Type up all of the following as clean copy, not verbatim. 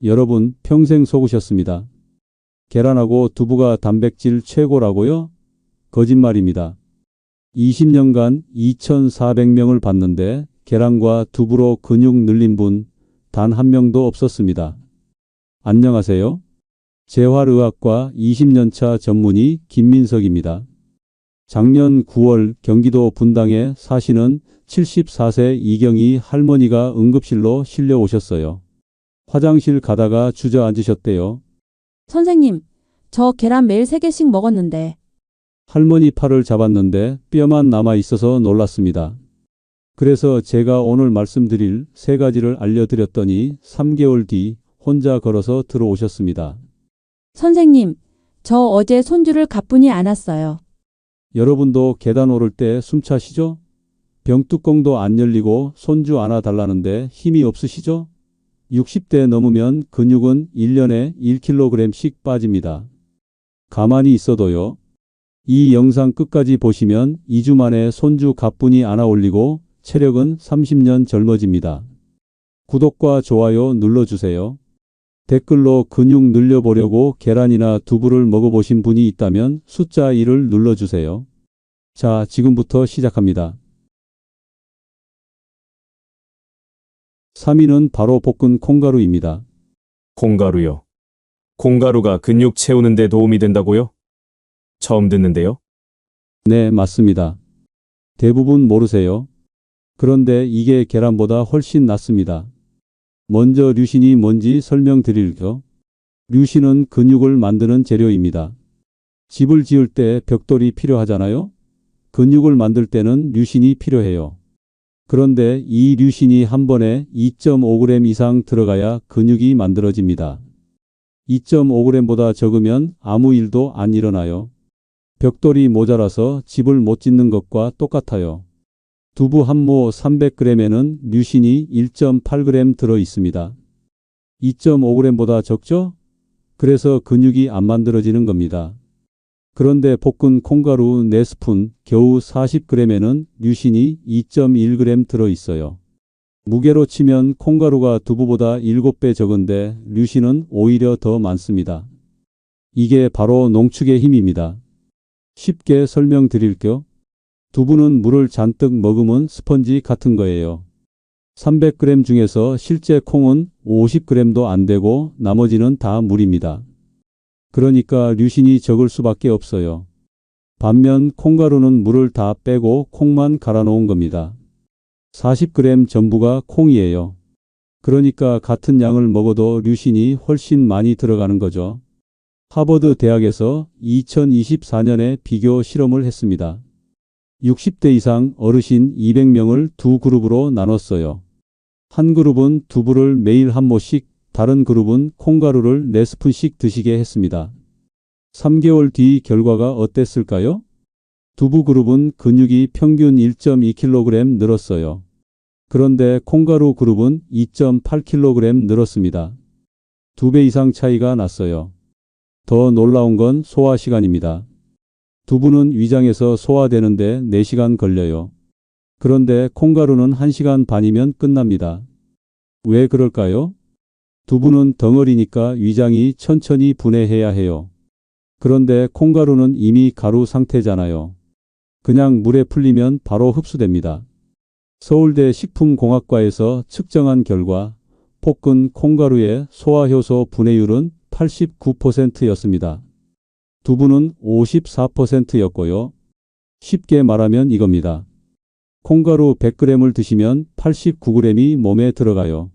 여러분 평생 속으셨습니다. 계란하고 두부가 단백질 최고라고요? 거짓말입니다. 20년간 2,400명을 봤는데 계란과 두부로 근육 늘린 분 단 한 명도 없었습니다. 안녕하세요. 재활의학과 20년차 전문의 김민석입니다. 작년 9월 경기도 분당에 사시는 74세 이경희 할머니가 응급실로 실려 오셨어요. 화장실 가다가 주저앉으셨대요. 선생님, 저 계란 매일 3개씩 먹었는데 할머니 팔을 잡았는데 뼈만 남아 있어서 놀랐습니다. 그래서 제가 오늘 말씀드릴 3가지를 알려드렸더니 3개월 뒤 혼자 걸어서 들어오셨습니다. 선생님, 저 어제 손주를 가뿐히 안았어요. 여러분도 계단 오를 때 숨차시죠? 병뚜껑도 안 열리고 손주 안아달라는데 힘이 없으시죠? 60대 넘으면 근육은 1년에 1kg씩 빠집니다. 가만히 있어도요. 이 영상 끝까지 보시면 2주 만에 손주 가뿐히 안아 올리고 체력은 30년 젊어집니다. 구독과 좋아요 눌러주세요. 댓글로 근육 늘려보려고 계란이나 두부를 먹어보신 분이 있다면 숫자 1을 눌러주세요. 자, 지금부터 시작합니다. 3위는 바로 볶은 콩가루입니다. 콩가루요. 콩가루가 근육 채우는 데 도움이 된다고요? 처음 듣는데요. 네, 맞습니다. 대부분 모르세요. 그런데 이게 계란보다 훨씬 낫습니다. 먼저 류신이 뭔지 설명드릴게요. 류신은 근육을 만드는 재료입니다. 집을 지을 때 벽돌이 필요하잖아요. 근육을 만들 때는 류신이 필요해요. 그런데 이 류신이 한 번에 2.5g 이상 들어가야 근육이 만들어집니다. 2.5g보다 적으면 아무 일도 안 일어나요. 벽돌이 모자라서 집을 못 짓는 것과 똑같아요. 두부 한 모 300g에는 류신이 1.8g 들어 있습니다. 2.5g보다 적죠? 그래서 근육이 안 만들어지는 겁니다. 그런데 볶은 콩가루 4스푼 겨우 40g에는 류신이 2.1g 들어 있어요. 무게로 치면 콩가루가 두부보다 7배 적은데 류신은 오히려 더 많습니다. 이게 바로 농축의 힘입니다. 쉽게 설명드릴게요. 두부는 물을 잔뜩 머금은 스펀지 같은 거예요. 300g 중에서 실제 콩은 50g도 안 되고 나머지는 다 물입니다. 그러니까 류신이 적을 수밖에 없어요. 반면 콩가루는 물을 다 빼고 콩만 갈아 놓은 겁니다. 40g 전부가 콩이에요. 그러니까 같은 양을 먹어도 류신이 훨씬 많이 들어가는 거죠. 하버드 대학에서 2024년에 비교 실험을 했습니다. 60대 이상 어르신 200명을 두 그룹으로 나눴어요. 한 그룹은 두부를 매일 한 모씩, 다른 그룹은 콩가루를 4스푼씩 드시게 했습니다. 3개월 뒤 결과가 어땠을까요? 두부 그룹은 근육이 평균 1.2kg 늘었어요. 그런데 콩가루 그룹은 2.8kg 늘었습니다. 2배 이상 차이가 났어요. 더 놀라운 건 소화 시간입니다. 두부는 위장에서 소화되는데 4시간 걸려요. 그런데 콩가루는 1시간 반이면 끝납니다. 왜 그럴까요? 두부는 덩어리니까 위장이 천천히 분해해야 해요. 그런데 콩가루는 이미 가루 상태잖아요. 그냥 물에 풀리면 바로 흡수됩니다. 서울대 식품공학과에서 측정한 결과 볶은 콩가루의 소화효소 분해율은 89%였습니다. 두부는 54%였고요. 쉽게 말하면 이겁니다. 콩가루 100g을 드시면 89g이 몸에 들어가요.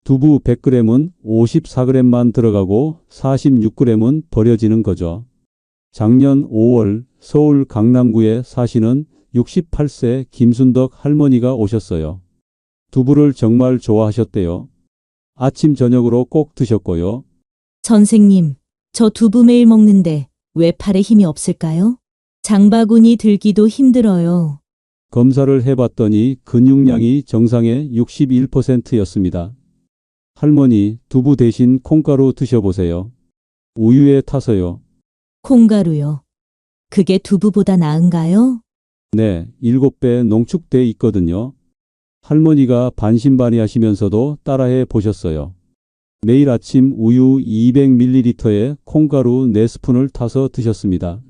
두부 100g은 54g만 들어가고 46g은 버려지는 거죠. 작년 5월 서울 강남구에 사시는 68세 김순덕 할머니가 오셨어요. 두부를 정말 좋아하셨대요. 아침 저녁으로 꼭 드셨고요. 선생님, 저 두부 매일 먹는데 왜 팔에 힘이 없을까요? 장바구니 들기도 힘들어요. 검사를 해봤더니 근육량이 정상의 61%였습니다. 할머니, 두부 대신 콩가루 드셔보세요. 우유에 타서요. 콩가루요. 그게 두부보다 나은가요? 네, 7배 농축돼 있거든요. 할머니가 반신반의하시면서도 따라해 보셨어요. 매일 아침 우유 200ml에 콩가루 4스푼을 타서 드셨습니다.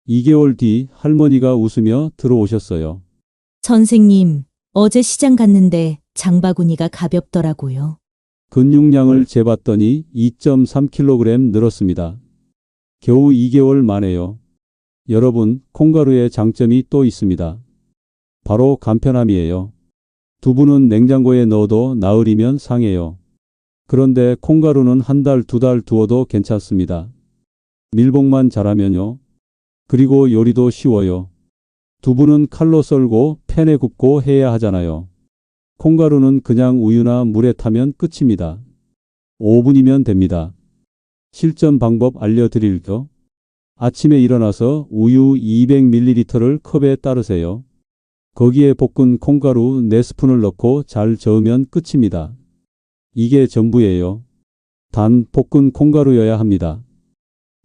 2개월 뒤 할머니가 웃으며 들어오셨어요. 선생님, 어제 시장 갔는데 장바구니가 가볍더라고요. 근육량을 재봤더니 2.3kg 늘었습니다. 겨우 2개월 만에요. 여러분, 콩가루의 장점이 또 있습니다. 바로 간편함이에요. 두부는 냉장고에 넣어도 나흘이면 상해요. 그런데 콩가루는 한 달, 2달 두어도 괜찮습니다. 밀봉만 잘하면요. 그리고 요리도 쉬워요. 두부는 칼로 썰고 팬에 굽고 해야 하잖아요. 콩가루는 그냥 우유나 물에 타면 끝입니다. 5분이면 됩니다. 실전 방법 알려드릴게요. 아침에 일어나서 우유 200ml를 컵에 따르세요. 거기에 볶은 콩가루 4스푼을 넣고 잘 저으면 끝입니다. 이게 전부예요. 단 볶은 콩가루여야 합니다.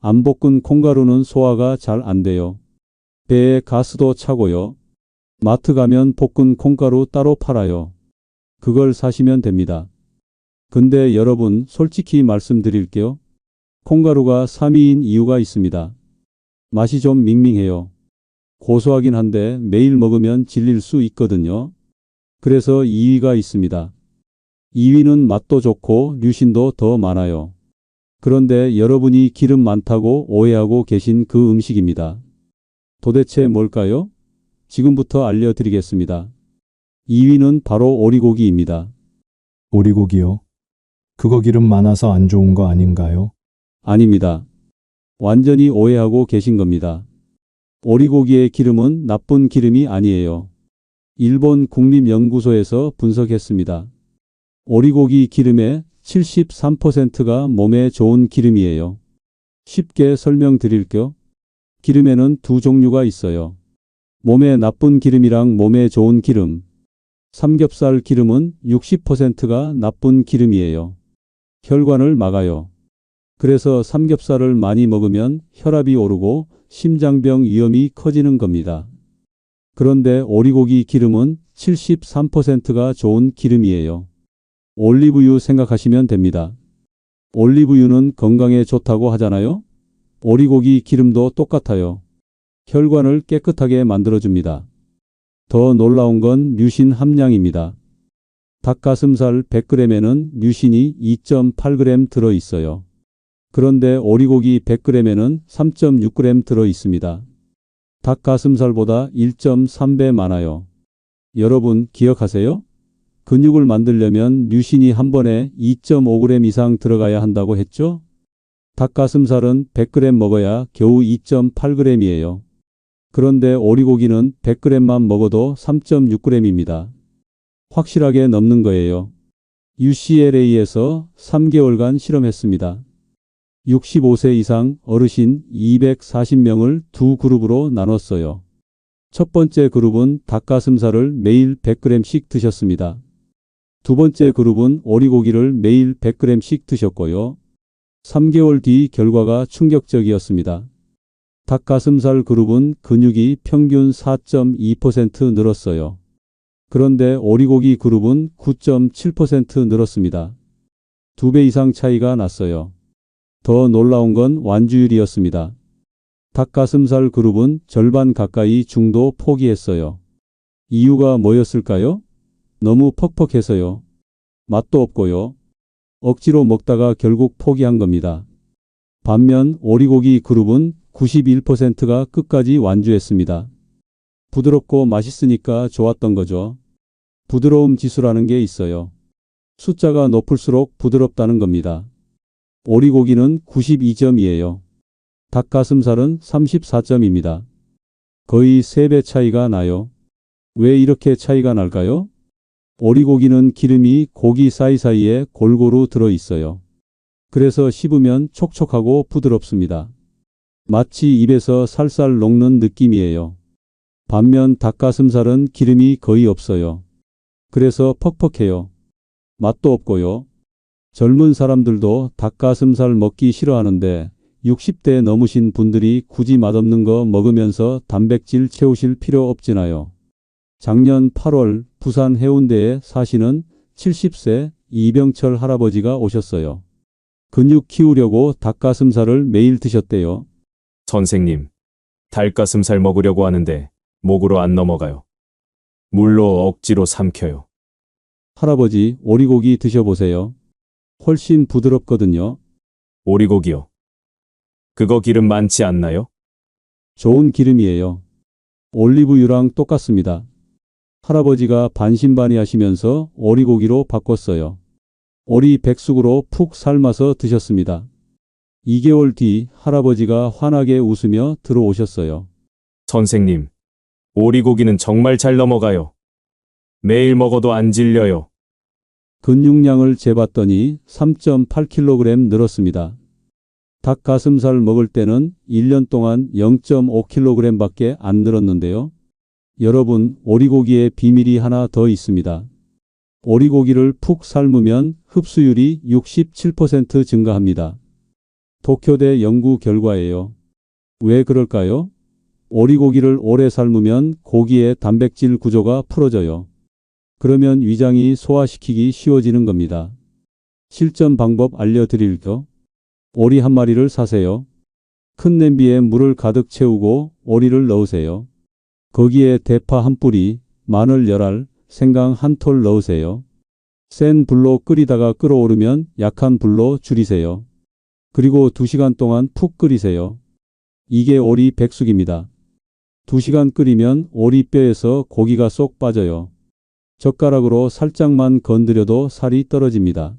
안 볶은 콩가루는 소화가 잘 안 돼요. 배에 가스도 차고요. 마트 가면 볶은 콩가루 따로 팔아요. 그걸 사시면 됩니다. 근데 여러분, 솔직히 말씀드릴게요. 콩가루가 3위인 이유가 있습니다. 맛이 좀 밍밍해요. 고소하긴 한데 매일 먹으면 질릴 수 있거든요. 그래서 2위가 있습니다. 2위는 맛도 좋고 류신도 더 많아요. 그런데 여러분이 기름 많다고 오해하고 계신 그 음식입니다. 도대체 뭘까요? 지금부터 알려드리겠습니다. 2위는 바로 오리고기입니다. 오리고기요? 그거 기름 많아서 안 좋은 거 아닌가요? 아닙니다. 완전히 오해하고 계신 겁니다. 오리고기의 기름은 나쁜 기름이 아니에요. 일본 국립연구소에서 분석했습니다. 오리고기 기름의 73%가 몸에 좋은 기름이에요. 쉽게 설명드릴게요. 기름에는 두 종류가 있어요. 몸에 나쁜 기름이랑 몸에 좋은 기름. 삼겹살 기름은 60%가 나쁜 기름이에요. 혈관을 막아요. 그래서 삼겹살을 많이 먹으면 혈압이 오르고 심장병 위험이 커지는 겁니다. 그런데 오리고기 기름은 73%가 좋은 기름이에요. 올리브유 생각하시면 됩니다. 올리브유는 건강에 좋다고 하잖아요. 오리고기 기름도 똑같아요. 혈관을 깨끗하게 만들어줍니다. 더 놀라운 건 류신 함량입니다. 닭가슴살 100g에는 류신이 2.8g 들어있어요. 그런데 오리고기 100g에는 3.6g 들어있습니다. 닭가슴살보다 1.3배 많아요. 여러분 기억하세요? 근육을 만들려면 류신이 한 번에 2.5g 이상 들어가야 한다고 했죠? 닭가슴살은 100g 먹어야 겨우 2.8g이에요. 그런데 오리고기는 100g만 먹어도 3.6g입니다. 확실하게 넘는 거예요. UCLA에서 3개월간 실험했습니다. 65세 이상 어르신 240명을 두 그룹으로 나눴어요. 첫 번째 그룹은 닭가슴살을 매일 100g씩 드셨습니다. 두 번째 그룹은 오리고기를 매일 100g씩 드셨고요. 3개월 뒤 결과가 충격적이었습니다. 닭가슴살 그룹은 근육이 평균 4.2% 늘었어요. 그런데 오리고기 그룹은 9.7% 늘었습니다. 2배 이상 차이가 났어요. 더 놀라운 건 완주율이었습니다. 닭가슴살 그룹은 절반 가까이 중도 포기했어요. 이유가 뭐였을까요? 너무 퍽퍽해서요. 맛도 없고요. 억지로 먹다가 결국 포기한 겁니다. 반면 오리고기 그룹은 91%가 끝까지 완주했습니다. 부드럽고 맛있으니까 좋았던 거죠. 부드러움 지수라는 게 있어요. 숫자가 높을수록 부드럽다는 겁니다. 오리고기는 92점이에요. 닭가슴살은 34점입니다. 거의 3배 차이가 나요. 왜 이렇게 차이가 날까요? 오리고기는 기름이 고기 사이사이에 골고루 들어있어요. 그래서 씹으면 촉촉하고 부드럽습니다. 마치 입에서 살살 녹는 느낌이에요. 반면 닭가슴살은 기름이 거의 없어요. 그래서 퍽퍽해요. 맛도 없고요. 젊은 사람들도 닭가슴살 먹기 싫어하는데 60대 넘으신 분들이 굳이 맛없는 거 먹으면서 단백질 채우실 필요 없잖아요. 작년 8월 부산 해운대에 사시는 70세 이병철 할아버지가 오셨어요. 근육 키우려고 닭가슴살을 매일 드셨대요. 선생님, 닭가슴살 먹으려고 하는데 목으로 안 넘어가요. 물로 억지로 삼켜요. 할아버지, 오리고기 드셔보세요. 훨씬 부드럽거든요. 오리고기요. 그거 기름 많지 않나요? 좋은 기름이에요. 올리브유랑 똑같습니다. 할아버지가 반신반의하시면서 오리고기로 바꿨어요. 오리 백숙으로 푹 삶아서 드셨습니다. 2개월 뒤 할아버지가 환하게 웃으며 들어오셨어요. 선생님, 오리고기는 정말 잘 넘어가요. 매일 먹어도 안 질려요. 근육량을 재봤더니 3.8kg 늘었습니다. 닭 가슴살 먹을 때는 1년 동안 0.5kg 밖에 안 늘었는데요. 여러분, 오리고기의 비밀이 하나 더 있습니다. 오리고기를 푹 삶으면 흡수율이 67% 증가합니다. 도쿄대 연구 결과예요. 왜 그럴까요? 오리고기를 오래 삶으면 고기의 단백질 구조가 풀어져요. 그러면 위장이 소화시키기 쉬워지는 겁니다. 실전 방법 알려드릴게요. 오리 한 마리를 사세요. 큰 냄비에 물을 가득 채우고 오리를 넣으세요. 거기에 대파 한 뿌리, 마늘 열알, 생강 한 톨 넣으세요. 센 불로 끓이다가 끓어오르면 약한 불로 줄이세요. 그리고 2시간 동안 푹 끓이세요. 이게 오리 백숙입니다. 2시간 끓이면 오리 뼈에서 고기가 쏙 빠져요. 젓가락으로 살짝만 건드려도 살이 떨어집니다.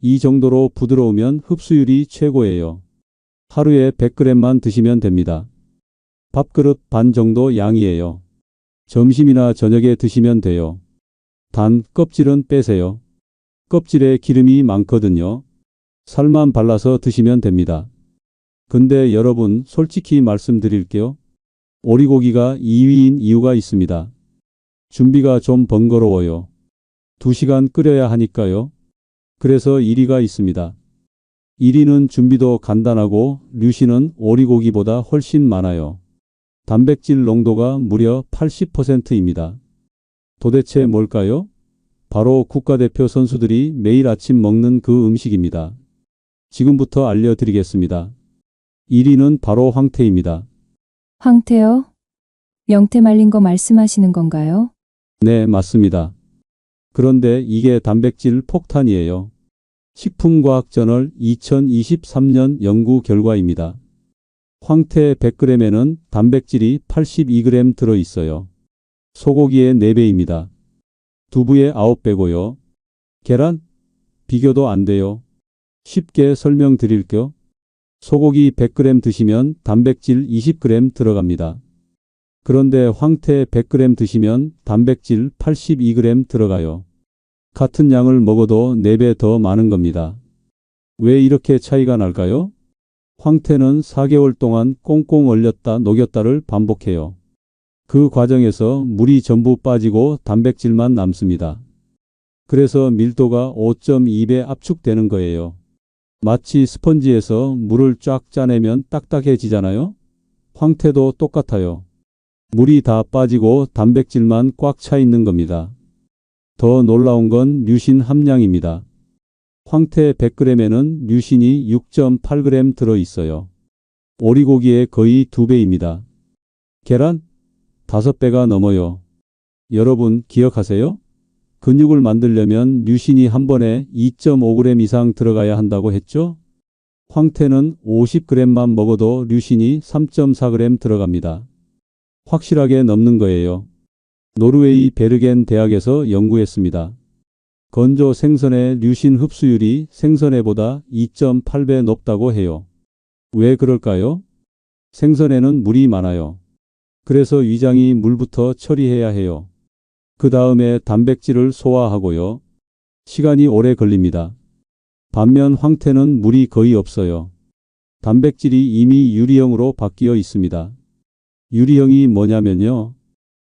이 정도로 부드러우면 흡수율이 최고예요. 하루에 100g만 드시면 됩니다. 밥그릇 반 정도 양이에요. 점심이나 저녁에 드시면 돼요. 단 껍질은 빼세요. 껍질에 기름이 많거든요. 살만 발라서 드시면 됩니다. 근데 여러분, 솔직히 말씀드릴게요. 오리고기가 2위인 이유가 있습니다. 준비가 좀 번거로워요. 2시간 끓여야 하니까요. 그래서 1위가 있습니다. 1위는 준비도 간단하고 류신은 오리고기보다 훨씬 많아요. 단백질 농도가 무려 80%입니다. 도대체 뭘까요? 바로 국가대표 선수들이 매일 아침 먹는 그 음식입니다. 지금부터 알려드리겠습니다. 1위는 바로 황태입니다. 황태요? 명태 말린 거 말씀하시는 건가요? 네, 맞습니다. 그런데 이게 단백질 폭탄이에요. 식품과학저널 2023년 연구 결과입니다. 황태 100g에는 단백질이 82g 들어있어요. 소고기의 4배입니다. 두부의 9배고요. 계란? 비교도 안 돼요. 쉽게 설명드릴게요. 소고기 100g 드시면 단백질 20g 들어갑니다. 그런데 황태 100g 드시면 단백질 82g 들어가요. 같은 양을 먹어도 4배 더 많은 겁니다. 왜 이렇게 차이가 날까요? 황태는 4개월 동안 꽁꽁 얼렸다 녹였다를 반복해요. 그 과정에서 물이 전부 빠지고 단백질만 남습니다. 그래서 밀도가 5.2배 압축되는 거예요. 마치 스펀지에서 물을 쫙 짜내면 딱딱해지잖아요? 황태도 똑같아요. 물이 다 빠지고 단백질만 꽉 차 있는 겁니다. 더 놀라운 건 류신 함량입니다. 황태 100g에는 류신이 6.8g 들어있어요. 오리고기의 거의 2배입니다. 계란? 5배가 넘어요. 여러분 기억하세요? 근육을 만들려면 류신이 한 번에 2.5g 이상 들어가야 한다고 했죠? 황태는 50g만 먹어도 류신이 3.4g 들어갑니다. 확실하게 넘는 거예요. 노르웨이 베르겐 대학에서 연구했습니다. 건조 생선의 류신 흡수율이 생선회보다 2.8배 높다고 해요. 왜 그럴까요? 생선에는 물이 많아요. 그래서 위장이 물부터 처리해야 해요. 그 다음에 단백질을 소화하고요. 시간이 오래 걸립니다. 반면 황태는 물이 거의 없어요. 단백질이 이미 유리형으로 바뀌어 있습니다. 유리형이 뭐냐면요.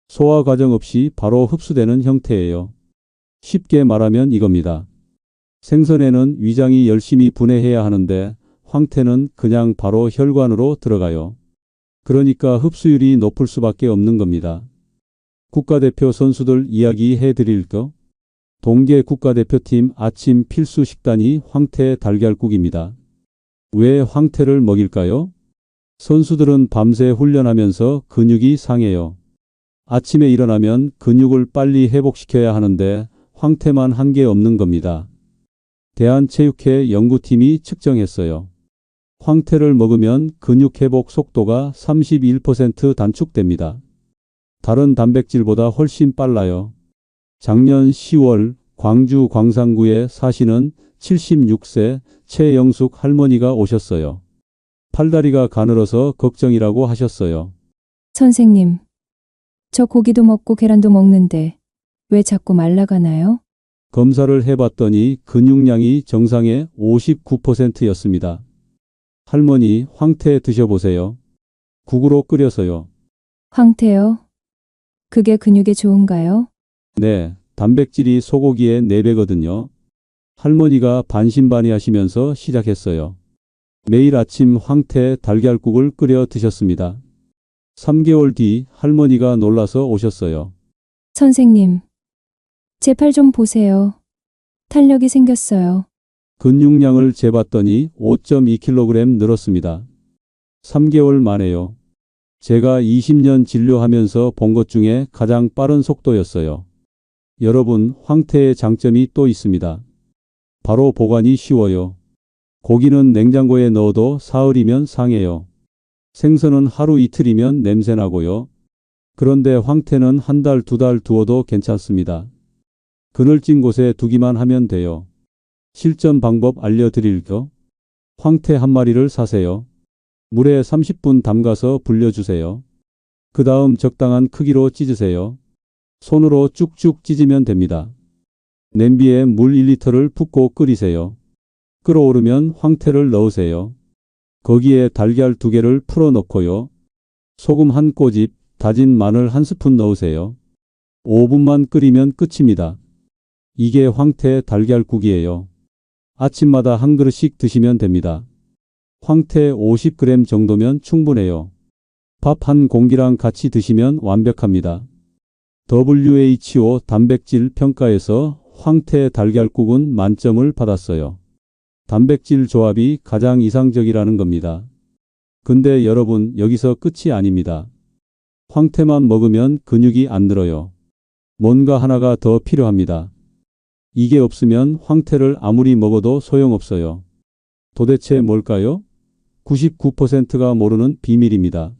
소화 과정 없이 바로 흡수되는 형태예요. 쉽게 말하면 이겁니다. 생선에는 위장이 열심히 분해해야 하는데 황태는 그냥 바로 혈관으로 들어가요. 그러니까 흡수율이 높을 수밖에 없는 겁니다. 국가대표 선수들 이야기 해드릴까? 동계 국가대표팀 아침 필수 식단이 황태 달걀국입니다. 왜 황태를 먹일까요? 선수들은 밤새 훈련하면서 근육이 상해요. 아침에 일어나면 근육을 빨리 회복시켜야 하는데 황태만 한 게 없는 겁니다. 대한체육회 연구팀이 측정했어요. 황태를 먹으면 근육 회복 속도가 31% 단축됩니다. 다른 단백질보다 훨씬 빨라요. 작년 10월 광주 광산구에 사시는 76세 최영숙 할머니가 오셨어요. 팔다리가 가늘어서 걱정이라고 하셨어요. 선생님, 저 고기도 먹고 계란도 먹는데 왜 자꾸 말라가나요? 검사를 해봤더니 근육량이 정상의 59%였습니다. 할머니, 황태 드셔보세요. 국으로 끓여서요. 황태요? 그게 근육에 좋은가요? 네, 단백질이 소고기의 4배거든요. 할머니가 반신반의하시면서 시작했어요. 매일 아침 황태 달걀국을 끓여 드셨습니다. 3개월 뒤 할머니가 놀라서 오셨어요. 선생님, 제 팔 좀 보세요. 탄력이 생겼어요. 근육량을 재봤더니 5.2kg 늘었습니다. 3개월 만에요. 제가 20년 진료하면서 본 것 중에 가장 빠른 속도였어요. 여러분, 황태의 장점이 또 있습니다. 바로 보관이 쉬워요. 고기는 냉장고에 넣어도 사흘이면 상해요. 생선은 하루 이틀이면 냄새나고요. 그런데 황태는 한 달, 2달 두어도 괜찮습니다. 그늘진 곳에 두기만 하면 돼요. 실전 방법 알려드릴게요. 황태 한 마리를 사세요. 물에 30분 담가서 불려주세요. 그 다음 적당한 크기로 찢으세요. 손으로 쭉쭉 찢으면 됩니다. 냄비에 물 1리터를 붓고 끓이세요. 끓어오르면 황태를 넣으세요. 거기에 달걀 2개를 풀어 넣고요. 소금 한 꼬집, 다진 마늘 한 스푼 넣으세요. 5분만 끓이면 끝입니다. 이게 황태 달걀국이에요. 아침마다 한 그릇씩 드시면 됩니다. 황태 50g 정도면 충분해요. 밥 한 공기랑 같이 드시면 완벽합니다. WHO 단백질 평가에서 황태 달걀국은 만점을 받았어요. 단백질 조합이 가장 이상적이라는 겁니다. 근데 여러분, 여기서 끝이 아닙니다. 황태만 먹으면 근육이 안 늘어요. 뭔가 하나가 더 필요합니다. 이게 없으면 황태를 아무리 먹어도 소용없어요. 도대체 뭘까요? 99%가 모르는 비밀입니다.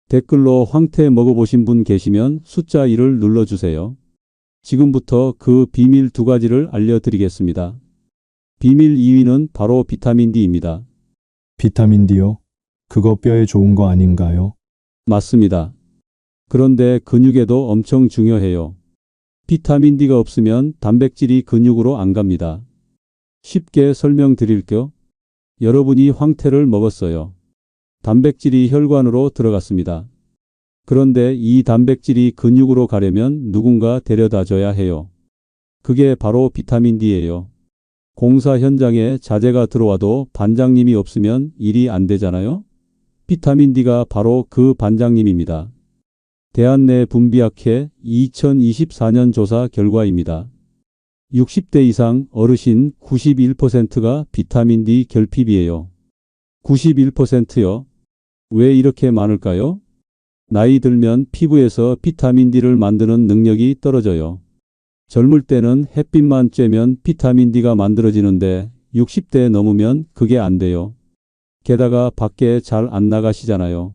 댓글로 황태 먹어보신 분 계시면 숫자 1을 눌러주세요. 지금부터 그 비밀 2가지를 알려드리겠습니다. 비밀 2위는 바로 비타민 D입니다. 비타민 D요? 그거 뼈에 좋은 거 아닌가요? 맞습니다. 그런데 근육에도 엄청 중요해요. 비타민 D가 없으면 단백질이 근육으로 안 갑니다. 쉽게 설명드릴게요. 여러분이 황태를 먹었어요. 단백질이 혈관으로 들어갔습니다. 그런데 이 단백질이 근육으로 가려면 누군가 데려다 줘야 해요. 그게 바로 비타민 D예요. 공사 현장에 자재가 들어와도 반장님이 없으면 일이 안 되잖아요? 비타민 D가 바로 그 반장님입니다. 대한내분비학회 2024년 조사 결과입니다. 60대 이상 어르신 91%가 비타민 D 결핍이에요. 91%요? 왜 이렇게 많을까요? 나이 들면 피부에서 비타민 D를 만드는 능력이 떨어져요. 젊을 때는 햇빛만 쬐면 비타민 D가 만들어지는데 60대 넘으면 그게 안 돼요. 게다가 밖에 잘 안 나가시잖아요.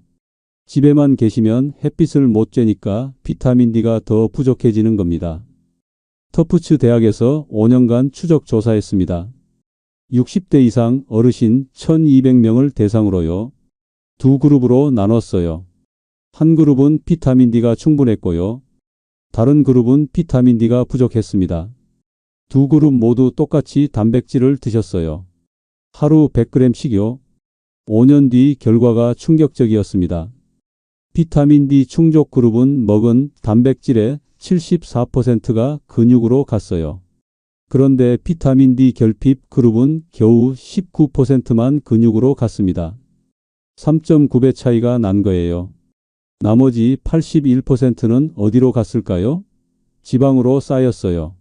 집에만 계시면 햇빛을 못 쬐니까 비타민 D가 더 부족해지는 겁니다. 터프츠 대학에서 5년간 추적 조사했습니다. 60대 이상 어르신 1200명을 대상으로요. 2그룹으로 나눴어요. 한 그룹은 비타민 D가 충분했고요. 다른 그룹은 비타민 D가 부족했습니다. 2그룹 모두 똑같이 단백질을 드셨어요. 하루 100g씩요. 5년 뒤 결과가 충격적이었습니다. 비타민 D 충족 그룹은 먹은 단백질의 74%가 근육으로 갔어요. 그런데 비타민 D 결핍 그룹은 겨우 19%만 근육으로 갔습니다. 3.9배 차이가 난 거예요. 나머지 81%는 어디로 갔을까요? 지방으로 쌓였어요.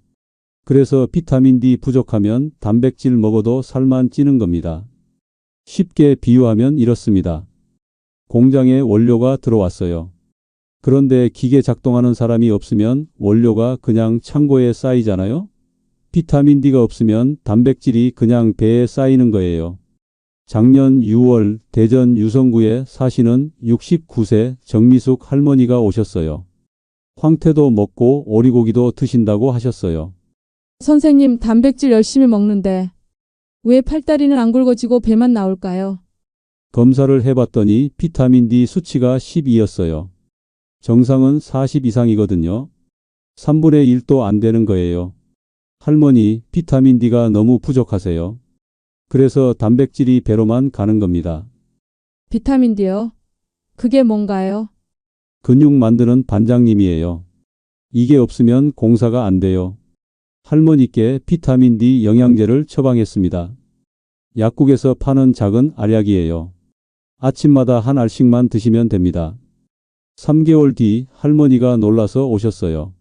그래서 비타민 D 부족하면 단백질 먹어도 살만 찌는 겁니다. 쉽게 비유하면 이렇습니다. 공장에 원료가 들어왔어요. 그런데 기계 작동하는 사람이 없으면 원료가 그냥 창고에 쌓이잖아요? 비타민 D가 없으면 단백질이 그냥 배에 쌓이는 거예요. 작년 6월 대전 유성구에 사시는 69세 정미숙 할머니가 오셨어요. 황태도 먹고 오리고기도 드신다고 하셨어요. 선생님, 단백질 열심히 먹는데 왜 팔다리는 안 굵어지고 배만 나올까요? 검사를 해봤더니 비타민 D 수치가 12였어요. 정상은 40 이상이거든요. 3분의 1도 안 되는 거예요. 할머니, 비타민 D가 너무 부족하세요. 그래서 단백질이 배로만 가는 겁니다. 비타민 D요? 그게 뭔가요? 근육 만드는 반장님이에요. 이게 없으면 공사가 안 돼요. 할머니께 비타민 D 영양제를 처방했습니다. 약국에서 파는 작은 알약이에요. 아침마다 한 알씩만 드시면 됩니다. 3개월 뒤 할머니가 놀라서 오셨어요.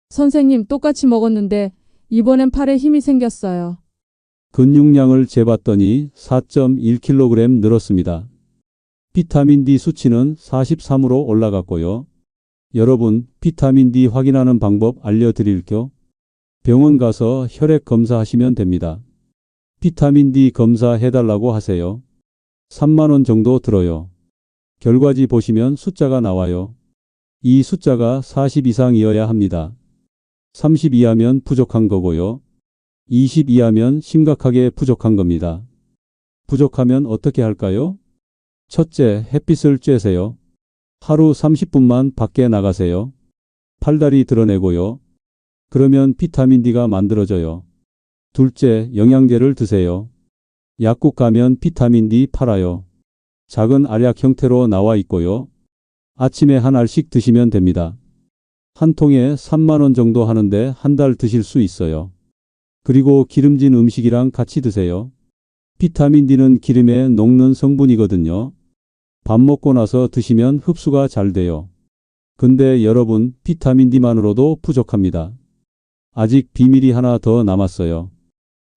선생님, 똑같이 먹었는데 이번엔 팔에 힘이 생겼어요. 근육량을 재봤더니 4.1kg 늘었습니다. 비타민 D 수치는 43으로 올라갔고요. 여러분, 비타민 D 확인하는 방법 알려드릴게요. 병원 가서 혈액 검사하시면 됩니다. 비타민 D 검사해달라고 하세요. 3만 원 정도 들어요. 결과지 보시면 숫자가 나와요. 이 숫자가 40 이상이어야 합니다. 30 이하면 부족한 거고요. 20 이하면 심각하게 부족한 겁니다. 부족하면 어떻게 할까요? 첫째, 햇빛을 쬐세요. 하루 30분만 밖에 나가세요. 팔다리 드러내고요. 그러면 비타민 D가 만들어져요. 둘째, 영양제를 드세요. 약국 가면 비타민 D 팔아요. 작은 알약 형태로 나와 있고요. 아침에 한 알씩 드시면 됩니다. 한 통에 3만 원 정도 하는데 한 달 드실 수 있어요. 그리고 기름진 음식이랑 같이 드세요. 비타민 D는 기름에 녹는 성분이거든요. 밥 먹고 나서 드시면 흡수가 잘 돼요. 근데 여러분, 비타민 D만으로도 부족합니다. 아직 비밀이 하나 더 남았어요.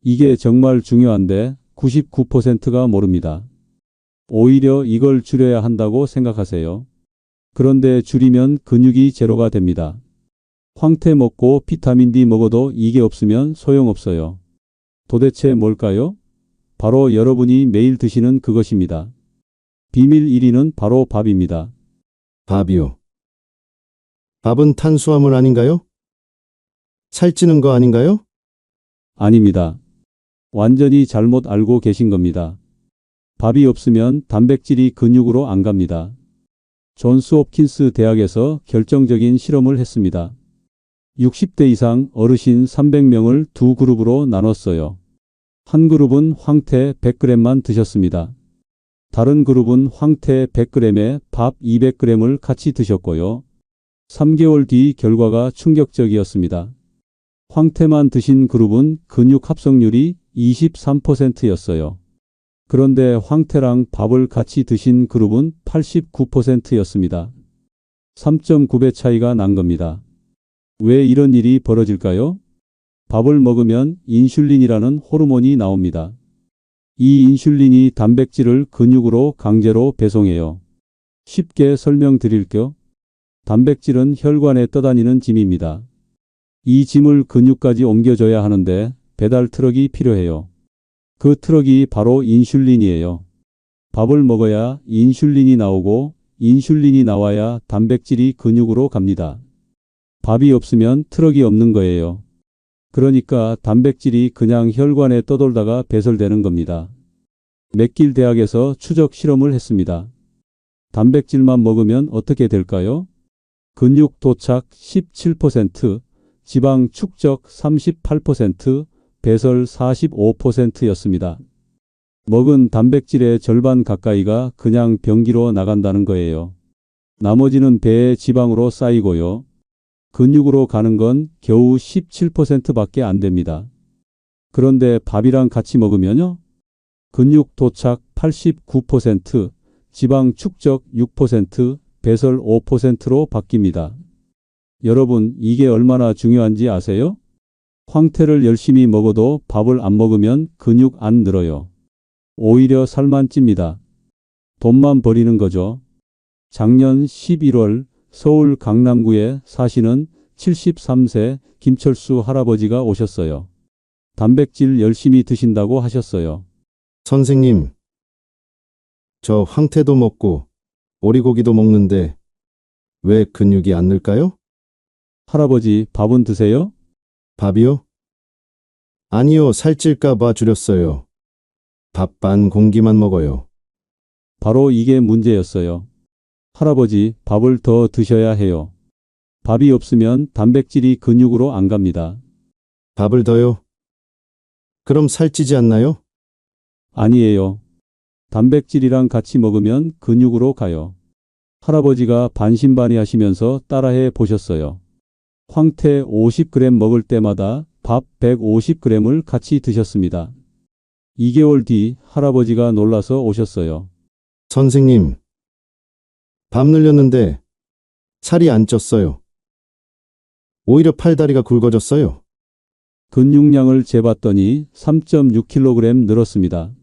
이게 정말 중요한데 99%가 모릅니다. 오히려 이걸 줄여야 한다고 생각하세요. 그런데 줄이면 근육이 제로가 됩니다. 황태 먹고 비타민 D 먹어도 이게 없으면 소용없어요. 도대체 뭘까요? 바로 여러분이 매일 드시는 그것입니다. 비밀 1위는 바로 밥입니다. 밥이요. 밥은 탄수화물 아닌가요? 살찌는 거 아닌가요? 아닙니다. 완전히 잘못 알고 계신 겁니다. 밥이 없으면 단백질이 근육으로 안 갑니다. 존스 홉킨스 대학에서 결정적인 실험을 했습니다. 60대 이상 어르신 300명을 두 그룹으로 나눴어요. 한 그룹은 황태 100g만 드셨습니다. 다른 그룹은 황태 100g에 밥 200g을 같이 드셨고요. 3개월 뒤 결과가 충격적이었습니다. 황태만 드신 그룹은 근육 합성률이 23%였어요. 그런데 황태랑 밥을 같이 드신 그룹은 89%였습니다. 3.9배 차이가 난 겁니다. 왜 이런 일이 벌어질까요? 밥을 먹으면 인슐린이라는 호르몬이 나옵니다. 이 인슐린이 단백질을 근육으로 강제로 배송해요. 쉽게 설명드릴게요. 단백질은 혈관에 떠다니는 짐입니다. 이 짐을 근육까지 옮겨줘야 하는데 배달 트럭이 필요해요. 그 트럭이 바로 인슐린이에요. 밥을 먹어야 인슐린이 나오고 인슐린이 나와야 단백질이 근육으로 갑니다. 밥이 없으면 트럭이 없는 거예요. 그러니까 단백질이 그냥 혈관에 떠돌다가 배설되는 겁니다. 맥길 대학에서 추적 실험을 했습니다. 단백질만 먹으면 어떻게 될까요? 근육 도착 17%, 지방 축적 38%, 배설 45%였습니다. 먹은 단백질의 절반 가까이가 그냥 변기로 나간다는 거예요. 나머지는 배에 지방으로 쌓이고요. 근육으로 가는 건 겨우 17%밖에 안 됩니다. 그런데 밥이랑 같이 먹으면요. 근육 도착 89%, 지방 축적 6%, 배설 5%로 바뀝니다. 여러분, 이게 얼마나 중요한지 아세요? 황태를 열심히 먹어도 밥을 안 먹으면 근육 안 늘어요. 오히려 살만 찝니다. 돈만 버리는 거죠. 작년 11월 서울 강남구에 사시는 73세 김철수 할아버지가 오셨어요. 단백질 열심히 드신다고 하셨어요. 선생님, 저 황태도 먹고 오리고기도 먹는데 왜 근육이 안 늘까요? 할아버지 밥은 드세요? 밥이요? 아니요, 살찔까 봐 줄였어요. 밥 반 공기만 먹어요. 바로 이게 문제였어요. 할아버지 밥을 더 드셔야 해요. 밥이 없으면 단백질이 근육으로 안 갑니다. 밥을 더요? 그럼 살찌지 않나요? 아니에요. 단백질이랑 같이 먹으면 근육으로 가요. 할아버지가 반신반의하시면서 따라해 보셨어요. 황태 50g 먹을 때마다 밥 150g을 같이 드셨습니다. 2개월 뒤 할아버지가 놀라서 오셨어요. 선생님, 밥 늘렸는데 살이 안 쪘어요. 오히려 팔다리가 굵어졌어요. 근육량을 재봤더니 3.6kg 늘었습니다.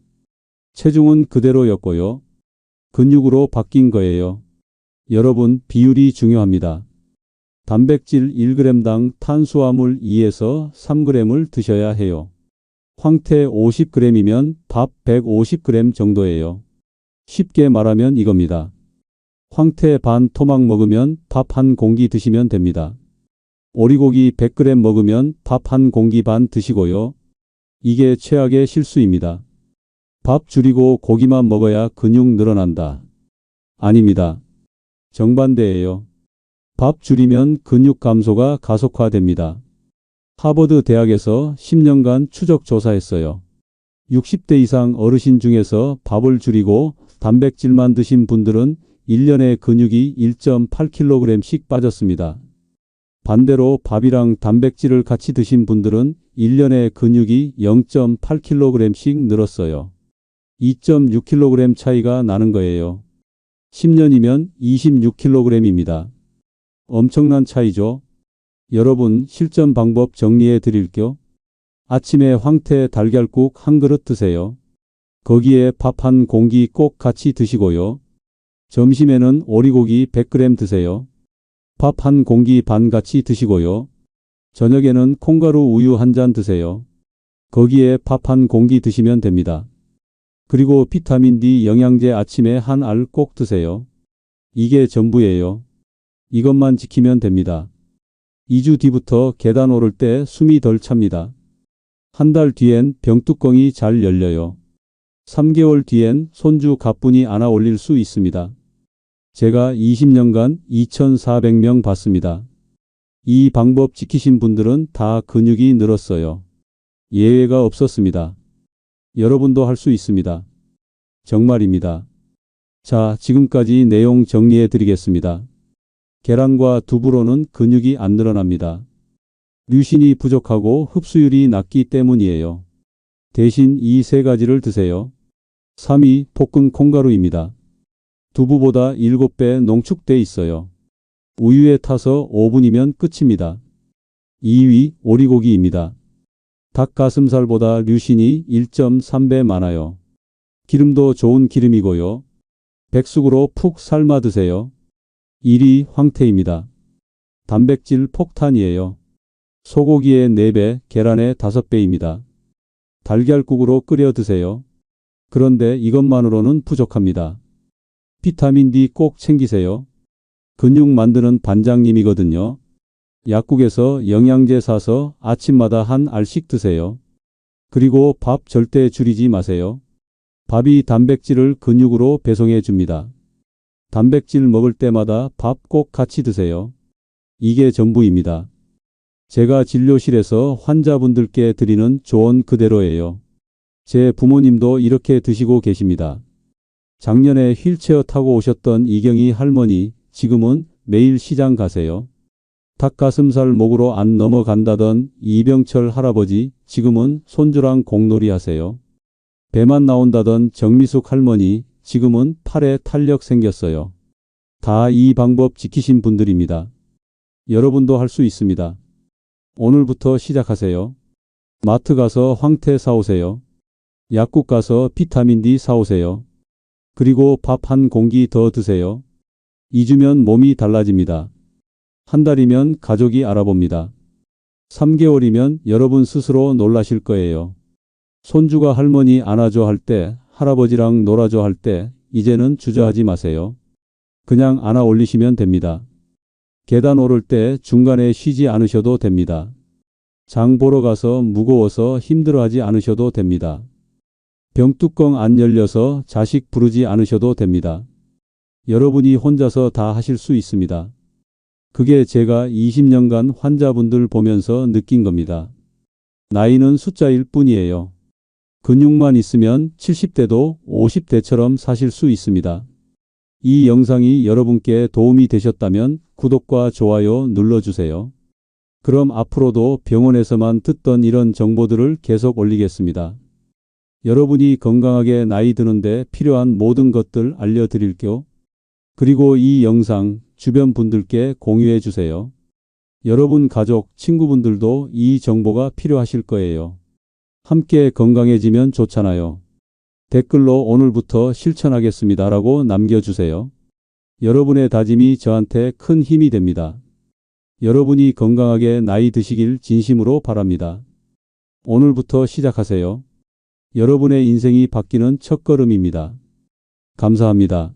체중은 그대로였고요. 근육으로 바뀐 거예요. 여러분, 비율이 중요합니다. 단백질 1g당 탄수화물 2에서 3g을 드셔야 해요. 황태 50g이면 밥 150g 정도예요. 쉽게 말하면 이겁니다. 황태 반 토막 먹으면 밥 한 공기 드시면 됩니다. 오리고기 100g 먹으면 밥 한 공기 반 드시고요. 이게 최악의 실수입니다. 밥 줄이고 고기만 먹어야 근육 늘어난다. 아닙니다. 정반대예요. 밥 줄이면 근육 감소가 가속화됩니다. 하버드 대학에서 10년간 추적 조사했어요. 60대 이상 어르신 중에서 밥을 줄이고 단백질만 드신 분들은 1년에 근육이 1.8kg씩 빠졌습니다. 반대로 밥이랑 단백질을 같이 드신 분들은 1년에 근육이 0.8kg씩 늘었어요. 2.6kg 차이가 나는 거예요. 10년이면 26kg입니다. 엄청난 차이죠. 여러분, 실전 방법 정리해 드릴게요. 아침에 황태 달걀국 한 그릇 드세요. 거기에 밥 한 공기 꼭 같이 드시고요. 점심에는 오리고기 100g 드세요. 밥 한 공기 반 같이 드시고요. 저녁에는 콩가루 우유 한 잔 드세요. 거기에 밥 한 공기 드시면 됩니다. 그리고 비타민 D 영양제 아침에 한 알 꼭 드세요. 이게 전부예요. 이것만 지키면 됩니다. 2주 뒤부터 계단 오를 때 숨이 덜 찹니다. 한 달 뒤엔 병뚜껑이 잘 열려요. 3개월 뒤엔 손주 가뿐히 안아 올릴 수 있습니다. 제가 20년간 2,400명 봤습니다. 이 방법 지키신 분들은 다 근육이 늘었어요. 예외가 없었습니다. 여러분도 할 수 있습니다. 정말입니다. 자, 지금까지 내용 정리해 드리겠습니다. 계란과 두부로는 근육이 안 늘어납니다. 류신이 부족하고 흡수율이 낮기 때문이에요. 대신 이 세 가지를 드세요. 3위 볶은 콩가루입니다. 두부보다 7배 농축돼 있어요. 우유에 타서 5분이면 끝입니다. 2위 오리고기입니다. 닭가슴살보다 류신이 1.3배 많아요. 기름도 좋은 기름이고요. 백숙으로 푹 삶아 드세요. 1위 황태입니다. 단백질 폭탄이에요. 소고기의 4배, 계란의 5배입니다. 달걀국으로 끓여 드세요. 그런데 이것만으로는 부족합니다. 비타민 D 꼭 챙기세요. 근육 만드는 반장님이거든요. 약국에서 영양제 사서 아침마다 한 알씩 드세요. 그리고 밥 절대 줄이지 마세요. 밥이 단백질을 근육으로 배송해 줍니다. 단백질 먹을 때마다 밥 꼭 같이 드세요. 이게 전부입니다. 제가 진료실에서 환자분들께 드리는 조언 그대로예요. 제 부모님도 이렇게 드시고 계십니다. 작년에 휠체어 타고 오셨던 이경희 할머니, 지금은 매일 시장 가세요. 닭가슴살 목으로 안 넘어간다던 이병철 할아버지, 지금은 손주랑 공놀이 하세요. 배만 나온다던 정미숙 할머니, 지금은 팔에 탄력 생겼어요. 다 이 방법 지키신 분들입니다. 여러분도 할 수 있습니다. 오늘부터 시작하세요. 마트 가서 황태 사오세요. 약국 가서 비타민 D 사오세요. 그리고 밥 한 공기 더 드세요. 2주면 몸이 달라집니다. 한 달이면 가족이 알아봅니다. 3개월이면 여러분 스스로 놀라실 거예요. 손주가 할머니 안아줘 할 때, 할아버지랑 놀아줘 할 때, 이제는 주저하지 마세요. 그냥 안아 올리시면 됩니다. 계단 오를 때 중간에 쉬지 않으셔도 됩니다. 장 보러 가서 무거워서 힘들어하지 않으셔도 됩니다. 병뚜껑 안 열려서 자식 부르지 않으셔도 됩니다. 여러분이 혼자서 다 하실 수 있습니다. 그게 제가 20년간 환자분들 보면서 느낀 겁니다. 나이는 숫자일 뿐이에요. 근육만 있으면 70대도 50대처럼 사실 수 있습니다. 이 영상이 여러분께 도움이 되셨다면 구독과 좋아요 눌러주세요. 그럼 앞으로도 병원에서만 듣던 이런 정보들을 계속 올리겠습니다. 여러분이 건강하게 나이 드는데 필요한 모든 것들 알려드릴게요. 그리고 이 영상 주변 분들께 공유해 주세요. 여러분 가족, 친구분들도 이 정보가 필요하실 거예요. 함께 건강해지면 좋잖아요. 댓글로 오늘부터 실천하겠습니다라고 남겨주세요. 여러분의 다짐이 저한테 큰 힘이 됩니다. 여러분이 건강하게 나이 드시길 진심으로 바랍니다. 오늘부터 시작하세요. 여러분의 인생이 바뀌는 첫걸음입니다. 감사합니다.